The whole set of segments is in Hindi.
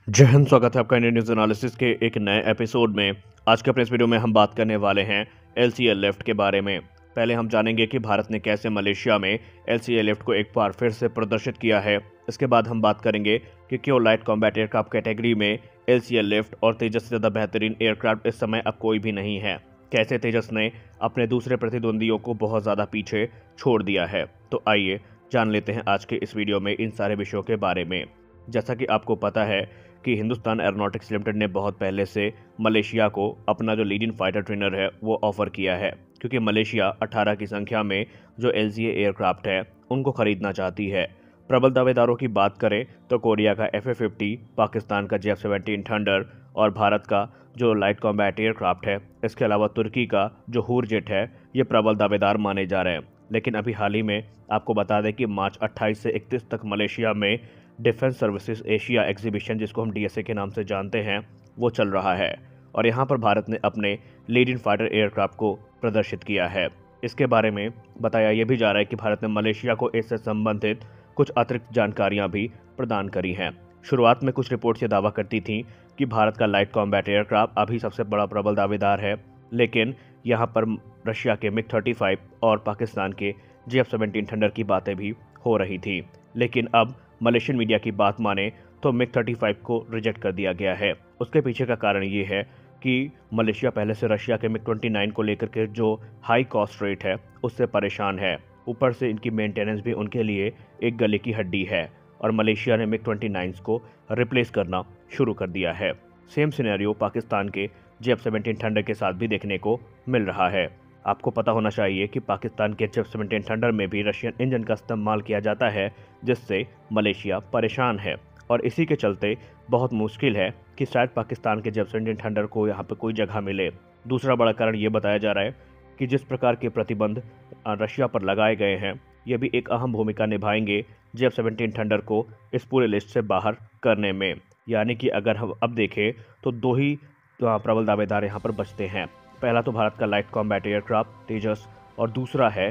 जय हिंद। स्वागत है आपका इंडियन न्यूज़ एनालिसिस के एक नए एपिसोड में। आज के अपने इस वीडियो में हम बात करने वाले हैं LCA लिफ्ट के बारे में। पहले हम जानेंगे कि भारत ने कैसे मलेशिया में LCA लिफ्ट को एक बार फिर से प्रदर्शित किया है। इसके बाद हम बात करेंगे कि क्यों लाइट कॉम्बैट एयरक्राफ्ट कैटेगरी में LCA लिफ्ट और तेजस से ज़्यादा बेहतरीन एयरक्राफ्ट इस समय अब कोई भी नहीं है। कैसे तेजस ने अपने दूसरे प्रतिद्वंदियों को बहुत ज़्यादा पीछे छोड़ दिया है। तो आइए जान लेते हैं आज के इस वीडियो में इन सारे विषयों के बारे में। जैसा कि आपको पता है कि हिंदुस्तान एरोनॉटिक्स लिमिटेड ने बहुत पहले से मलेशिया को अपना जो लीडिंग फाइटर ट्रेनर है वो ऑफर किया है, क्योंकि मलेशिया 18 की संख्या में जो LCA एयरक्राफ्ट है उनको खरीदना चाहती है। प्रबल दावेदारों की बात करें तो कोरिया का FA-50, पाकिस्तान का JF-17 थंडर और भारत का जो लाइट कॉम्बैट एयरक्राफ्ट है, इसके अलावा तुर्की का जो हूरजेट है, ये प्रबल दावेदार माने जा रहे हैं। लेकिन अभी हाल ही में आपको बता दें कि मार्च 28 से 31 तक मलेशिया में डिफेंस सर्विसेज एशिया एग्जीबिशन, जिसको हम DSA के नाम से जानते हैं, वो चल रहा है और यहाँ पर भारत ने अपने लीडिंग फाइटर एयरक्राफ्ट को प्रदर्शित किया है। इसके बारे में बताया यह भी जा रहा है कि भारत ने मलेशिया को इससे संबंधित कुछ अतिरिक्त जानकारियां भी प्रदान करी हैं। शुरुआत में कुछ रिपोर्ट्स ये दावा करती थी कि भारत का लाइट कॉम्बैट एयरक्राफ्ट अभी सबसे बड़ा प्रबल दावेदार है, लेकिन यहाँ पर रशिया के MiG-35 और पाकिस्तान के JF-17 थंडर की बातें भी हो रही थी। लेकिन अब मलेशियन मीडिया की बात माने तो MiG-35 को रिजेक्ट कर दिया गया है। उसके पीछे का कारण ये है कि मलेशिया पहले से रशिया के MiG-29 को लेकर के जो हाई कॉस्ट रेट है उससे परेशान है। ऊपर से इनकी मेंटेनेंस भी उनके लिए एक गले की हड्डी है और मलेशिया ने MiG-29 को रिप्लेस करना शुरू कर दिया है। सेम सिनेरियो पाकिस्तान के JF-17 थंडर के साथ भी देखने को मिल रहा है। आपको पता होना चाहिए कि पाकिस्तान के JF-17 थंडर में भी रशियन इंजन का इस्तेमाल किया जाता है, जिससे मलेशिया परेशान है और इसी के चलते बहुत मुश्किल है कि शायद पाकिस्तान के JF-17 थंडर को यहाँ पर कोई जगह मिले। दूसरा बड़ा कारण ये बताया जा रहा है कि जिस प्रकार के प्रतिबंध रशिया पर लगाए गए हैं, ये भी एक अहम भूमिका निभाएंगे JF-17 थंडर को इस पूरे लिस्ट से बाहर करने में। यानी कि अगर हम अब देखें तो दो ही प्रबल दावेदार यहाँ पर बचते हैं। पहला तो भारत का लाइट कॉम्बैट एयरक्राफ्ट तेजस और दूसरा है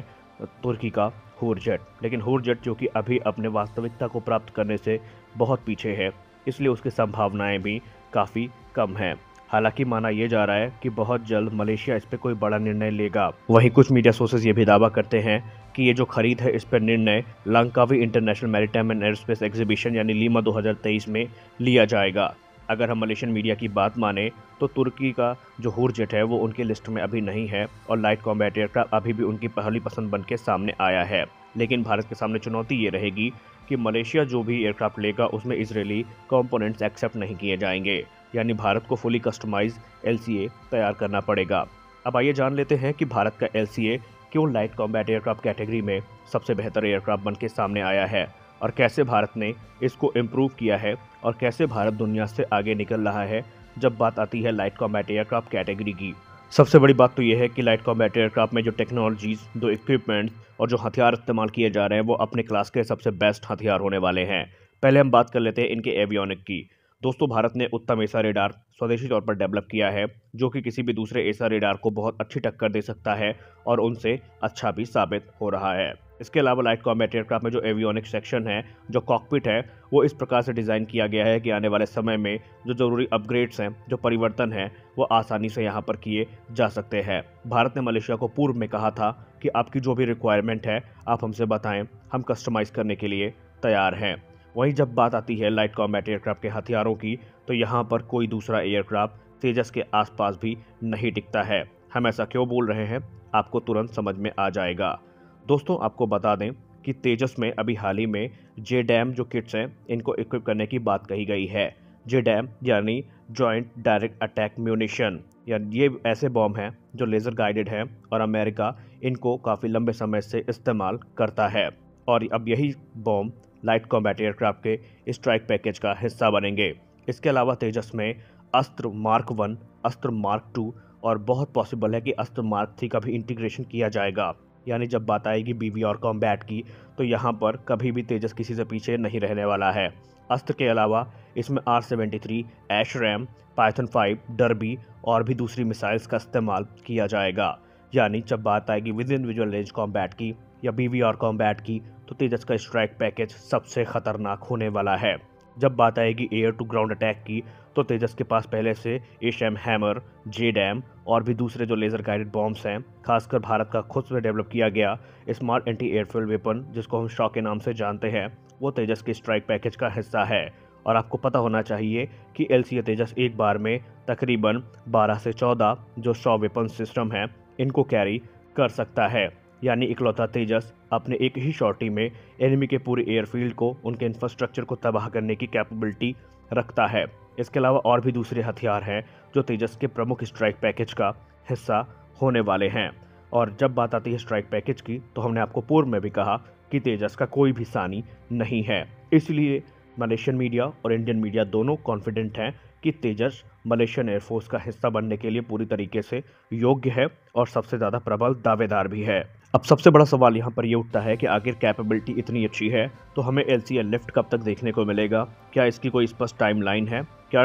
तुर्की का हूरजेट। लेकिन हूरजेट जो कि अभी अपने वास्तविकता को प्राप्त करने से बहुत पीछे है, इसलिए उसकी संभावनाएं भी काफ़ी कम हैं। हालांकि माना यह जा रहा है कि बहुत जल्द मलेशिया इस पर कोई बड़ा निर्णय लेगा। वहीं कुछ मीडिया सोर्सेज ये भी दावा करते हैं कि ये जो खरीद है इस पर निर्णय Langkawi international maritime and aerospace exhibition यानी लीमा 2023 में लिया जाएगा। अगर हम मलेशियन मीडिया की बात माने तो तुर्की का जो हूरजेट है वो उनके लिस्ट में अभी नहीं है और लाइट कॉम्बैट एयरक्राफ्ट अभी भी उनकी पहली पसंद बन के सामने आया है। लेकिन भारत के सामने चुनौती ये रहेगी कि मलेशिया जो भी एयरक्राफ्ट लेगा उसमें इजरायली कंपोनेंट्स एक्सेप्ट नहीं किए जाएंगे, यानी भारत को फुली कस्टमाइज LCA तैयार करना पड़ेगा। अब आइए जान लेते हैं कि भारत का LCA क्यों लाइट कॉम्बैट एयरक्राफ्ट कैटेगरी में सबसे बेहतर एयरक्राफ्ट बन के सामने आया है और कैसे भारत ने इसको इम्प्रूव किया है और कैसे भारत दुनिया से आगे निकल रहा है जब बात आती है लाइट कॉम्बैट एयरक्राफ्ट कैटेगरी की। सबसे बड़ी बात तो यह है कि लाइट कॉम्बैट एयरक्राफ्ट में जो टेक्नोलॉजीज, जो इक्विपमेंट्स और जो हथियार इस्तेमाल किए जा रहे हैं वो अपने क्लास के सबसे बेस्ट हथियार होने वाले हैं। पहले हम बात कर लेते हैं इनके एवियोनिक की। दोस्तों, भारत ने उत्तम एसा रेडार स्वदेशी तौर पर डेवलप किया है, जो कि किसी भी दूसरे एसा रेडार को बहुत अच्छी टक्कर दे सकता है और उनसे अच्छा भी साबित हो रहा है। इसके अलावा लाइट कॉम्बैट एयरक्राफ्ट में जो एवियोनिक सेक्शन है, जो कॉकपिट है, वो इस प्रकार से डिज़ाइन किया गया है कि आने वाले समय में जो ज़रूरी अपग्रेड्स हैं, जो परिवर्तन हैं, वो आसानी से यहाँ पर किए जा सकते हैं। भारत ने मलेशिया को पूर्व में कहा था कि आपकी जो भी रिक्वायरमेंट है आप हमसे बताएं, हम कस्टमाइज़ करने के लिए तैयार हैं। वहीं जब बात आती है लाइट कॉम्बैट एयरक्राफ्ट के हथियारों की, तो यहाँ पर कोई दूसरा एयरक्राफ्ट तेजस के आसपास भी नहीं टिकता है। हम ऐसा क्यों बोल रहे हैं आपको तुरंत समझ में आ जाएगा। दोस्तों, आपको बता दें कि तेजस में अभी हाल ही में JDAM जो किट्स हैं इनको इक्विप करने की बात कही गई है। JDAM यानी जॉइंट डायरेक्ट अटैक म्यूनिशन, यानी ये ऐसे बॉम्ब हैं जो लेज़र गाइडेड हैं और अमेरिका इनको काफ़ी लंबे समय से इस्तेमाल करता है और अब यही बॉम्ब लाइट कॉम्बैट एयरक्राफ्ट के स्ट्राइक पैकेज का हिस्सा बनेंगे। इसके अलावा तेजस में अस्त्र मार्क 1, अस्त्र मार्क 2 और बहुत पॉसिबल है कि अस्त्र मार्क 3 का भी इंटीग्रेशन किया जाएगा। यानी जब बात आएगी BB और कॉम्बैट की, तो यहाँ पर कभी भी तेजस किसी से पीछे नहीं रहने वाला है। अस्त्र के अलावा इसमें R-73, ASRAAM, पाइथन 5, डर्बी और भी दूसरी मिसाइल्स का इस्तेमाल किया जाएगा। यानी जब बात आएगी with in visual range combat की या BB और कॉम्बैट की, तो तेजस का स्ट्राइक पैकेज सबसे खतरनाक होने वाला है। जब बात आएगी एयर टू ग्राउंड अटैक की, तो तेजस के पास पहले से एशएम हैमर, जेडैम और भी दूसरे जो लेज़र गाइडेड बॉम्ब्स हैं, खासकर भारत का खुद से डेवलप किया गया स्मार्ट एंटी एयरफील्ड वेपन जिसको हम शॉ के नाम से जानते हैं, वो तेजस के स्ट्राइक पैकेज का हिस्सा है। और आपको पता होना चाहिए कि LCA तेजस एक बार में तकरीबन 12 से 14 जो शॉ वेपन सिस्टम है इनको कैरी कर सकता है। यानी इकलौता तेजस अपने एक ही शॉटी में एनिमी के पूरे एयरफील्ड को, उनके इंफ्रास्ट्रक्चर को तबाह करने की कैपेबिलिटी रखता है। इसके अलावा और भी दूसरे हथियार हैं जो तेजस के प्रमुख स्ट्राइक पैकेज का हिस्सा होने वाले हैं। और जब बात आती है स्ट्राइक पैकेज की, तो हमने आपको पूर्व में भी कहा कि तेजस का कोई भी सानी नहीं है। इसलिए मलेशियन मीडिया और इंडियन मीडिया दोनों कॉन्फिडेंट हैं कि तेजस मलेशियन एयरफोर्स का हिस्सा बनने के लिए पूरी तरीके से योग्य है और सबसे ज़्यादा प्रबल दावेदार भी है। अब सबसे बड़ा सवाल यहाँ पर ये उठता है कि आखिर कैपेबिलिटी इतनी अच्छी है तो हमें LCA लिफ्ट कब तक देखने को मिलेगा? क्या इसकी कोई स्पष्ट टाइमलाइन है? क्या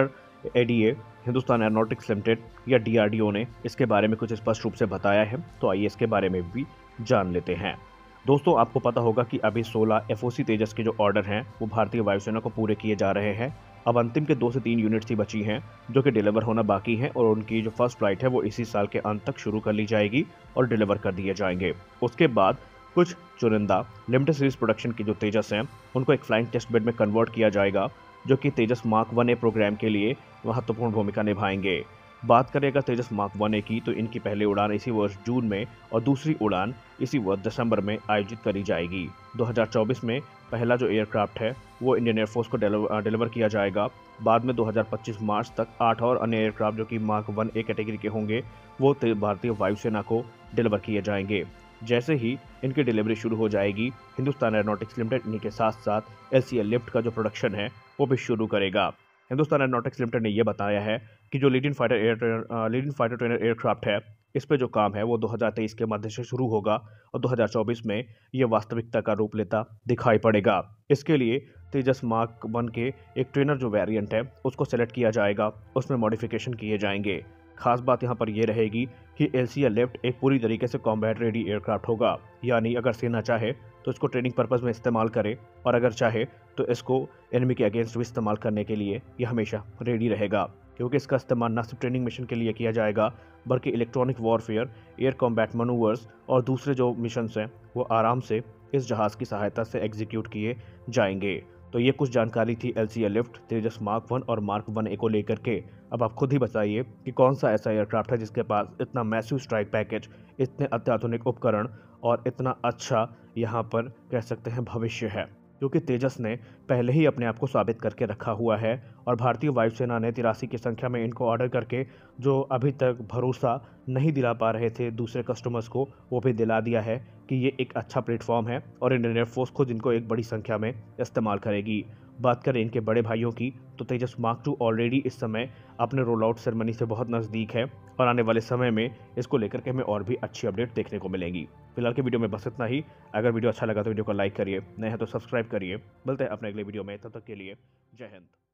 ADA हिंदुस्तान एरोनॉटिक्स लिमिटेड या DRDO ने इसके बारे में कुछ स्पष्ट रूप से बताया है? तो आइए इसके बारे में भी जान लेते हैं। दोस्तों, आपको पता होगा कि अभी 16 FOC तेजस के जो ऑर्डर हैं वो भारतीय वायुसेना को पूरे किए जा रहे हैं। अब अंतिम के 2 से 3 यूनिट्स ही बची हैं जो कि डिलीवर होना बाकी हैं और उनकी जो फर्स्ट फ्लाइट है वो इसी साल के अंत तक शुरू कर ली जाएगी और डिलीवर कर दिए जाएंगे। उसके बाद कुछ चुनिंदा लिमिटेड सीरीज प्रोडक्शन की जो तेजस हैं उनको एक फ्लाइंग टेस्ट बेड में कन्वर्ट किया जाएगा जो कि तेजस मार्क 1A प्रोग्राम के लिए महत्वपूर्ण भूमिका निभाएंगे। बात करें अगर तेजस मार्क 1A की, तो इनकी पहली उड़ान इसी वर्ष जून में और दूसरी उड़ान इसी वर्ष दिसंबर में आयोजित करी जाएगी। 2024 में पहला जो एयरक्राफ्ट है वो इंडियन एयरफोर्स को डिलीवर किया जाएगा। बाद में 2025 मार्च तक 8 और अन्य एयरक्राफ्ट जो कि मार्क 1A कैटेगरी के होंगे वो भारतीय वायुसेना को डिलीवर किए जाएंगे। जैसे ही इनकी डिलीवरी शुरू हो जाएगी, हिंदुस्तान एरोनॉटिक्स लिमिटेड इन्हीं के साथ साथ LCA लिफ्ट का जो प्रोडक्शन है वो भी शुरू करेगा। हिंदुस्तान एरोनॉटिक्स लिमिटेड ने यह बताया है कि जो लीडिंग फाइटर ट्रेनर एयरक्राफ्ट है इस पे जो काम है वो 2023 के मध्य से शुरू होगा और 2024 में ये वास्तविकता का रूप लेता दिखाई पड़ेगा। इसके लिए तेजस मार्क 1 के एक ट्रेनर जो वेरिएंट है उसको सेलेक्ट किया जाएगा, उसमें मॉडिफिकेशन किए जाएंगे। खास बात यहाँ पर यह रहेगी कि LCA लिफ्ट एक पूरी तरीके से कॉम्बैट रेडी एयरक्राफ्ट होगा, यानी अगर सेना चाहे तो इसको ट्रेनिंग पर्पस में इस्तेमाल करे और अगर चाहे तो इसको एनिमी के अगेंस्ट भी इस्तेमाल करने के लिए यह हमेशा रेडी रहेगा, क्योंकि इसका इस्तेमाल न सिर्फ ट्रेनिंग मिशन के लिए किया जाएगा बल्कि electronic warfare, air combat manoeuvres और दूसरे जो मिशंस हैं वो आराम से इस जहाज़ की सहायता से एग्जीक्यूट किए जाएंगे। तो ये कुछ जानकारी थी LCA लिफ्ट, तेजस मार्क 1 और मार्क 1A को लेकर के। अब आप खुद ही बताइए कि कौन सा ऐसा एयरक्राफ्ट है जिसके पास इतना मैसिव स्ट्राइक पैकेज, इतने अत्याधुनिक उपकरण और इतना अच्छा यहाँ पर कह सकते हैं भविष्य है, क्योंकि तेजस ने पहले ही अपने आप को साबित करके रखा हुआ है और भारतीय वायुसेना ने 83 की संख्या में इनको ऑर्डर करके जो अभी तक भरोसा नहीं दिला पा रहे थे दूसरे कस्टमर्स को, वो भी दिला दिया है कि ये एक अच्छा प्लेटफॉर्म है और इंडियन एयरफोर्स खुद इनको एक बड़ी संख्या में इस्तेमाल करेगी। बात करें इनके बड़े भाइयों की, तो तेजस मार्क 2 ऑलरेडी इस समय अपने रोल आउट सेरेमनी से बहुत नज़दीक है और आने वाले समय में इसको लेकर के हमें और भी अच्छी अपडेट देखने को मिलेंगी। फिलहाल की वीडियो में बस इतना ही। अगर वीडियो अच्छा लगा तो वीडियो को लाइक करिए, नए हैं तो सब्सक्राइब करिए। मिलते हैं अपने अगले वीडियो में, तब तक के लिए जय हिंद।